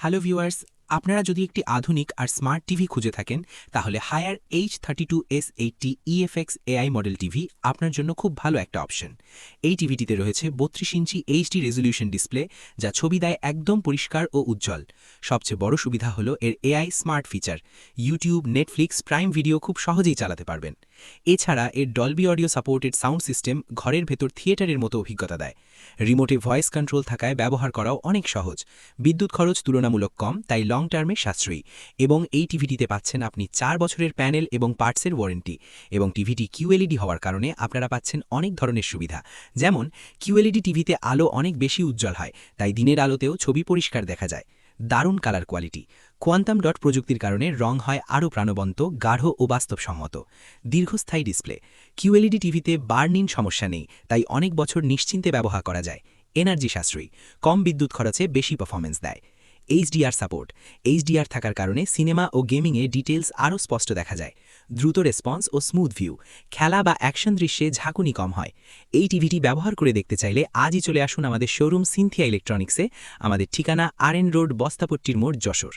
Hello viewers, আপনারা যদি একটি আধুনিক আর স্মার্ট টিভি খুঁজে থাকেন তাহলে Haier H32S80 EFX AI model TV আপনার জন্য খুব ভালো একটা অপশন। এই টিভিটিতে রয়েছে 32 ইঞ্চি এইচডি রেজলিউশন ডিসপ্লে, যা ছবি দেয় একদম পরিষ্কার ও উজ্জ্বল। সবচেয়ে বড় সুবিধা হলো এর AI smart feature. YouTube, Netflix, prime video খুব সহজেই চালাতে পারবেন। এছাড়া এর Dolby audio supported sound system ঘরের ভেতর থিয়েটারের মতো অভিজ্ঞতা দেয়। রিমোটে ভয়েস কন্ট্রোল থাকায় ব্যবহার করাও অনেক সহজ। বিদ্যুৎ খরচ তুলনামূলক কম, তাই লং টার্মে সাশ্রয়ী। এবং এই টিভিটিতে পাচ্ছেন আপনি 4 বছরের প্যানেল এবং পার্টসের ওয়ারেন্টি। এবং টিভিটি কিউএলইডি হওয়ার কারণে আপনারা পাচ্ছেন অনেক ধরনের সুবিধা, যেমন কিউএলইডি টিভিতে আলো অনেক বেশি উজ্জ্বল হয়, তাই দিনের আলোতেও ছবি পরিষ্কার দেখা যায়। দারুণ কালার কোয়ালিটি। কোয়ান্টাম ডট প্রযুক্তির কারণে রং হয় আরও প্রাণবন্ত, গাঢ় ও বাস্তবসম্মত। দীর্ঘস্থায়ী ডিসপ্লে। কিউএলইডি টিভিতে বার্ন-ইন সমস্যা নেই, তাই অনেক বছর নিশ্চিন্তে ব্যবহার করা যায়। এনার্জি সাশ্রয়ী, কম বিদ্যুৎ খরচে বেশি পারফরম্যান্স দেয়। HDR support. এইচডিআর থাকার কারণে সিনেমা ও গেমিংয়ে ডিটেলস আরও স্পষ্ট দেখা যায়। দ্রুত রেসপন্স ও স্মুথ ভিউ, খেলা বা অ্যাকশন দৃশ্যে ঝাঁকুনি কম হয়। এই টিভিটি ব্যবহার করে দেখতে চাইলে আজই চলে আসুন আমাদের শোরুম সিনথিয়া ইলেকট্রনিক্সে। আমাদের ঠিকানা RN রোড, বস্তাপট্টির মোড়, যশোর।